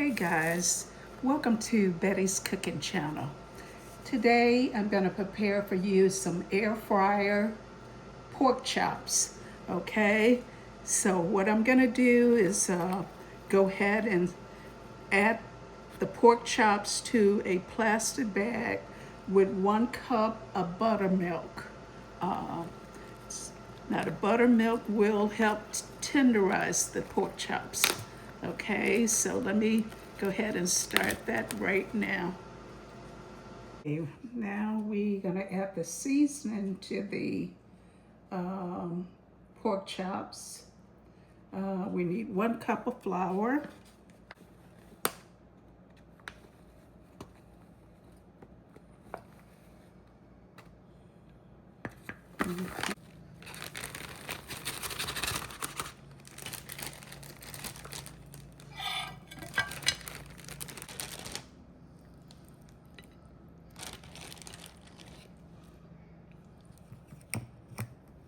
Hey guys, welcome to Betty's Cooking Channel. Today I'm going to prepare for you some air fryer pork chops. Okay, so what I'm going to do is go ahead and add the pork chops to a plastic bag with 1 cup of buttermilk. Now the buttermilk will help tenderize the pork chops. Okay, so let me go ahead and start that right now. Okay, now we're gonna add the seasoning to the pork chops. We need 1 cup of flour.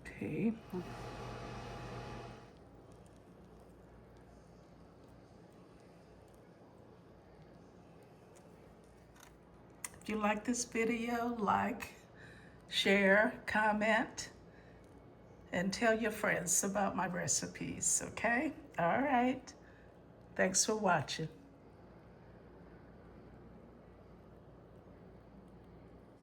Okay. If you like this video, like, share, comment, and tell your friends about my recipes, okay? All right. Thanks for watching.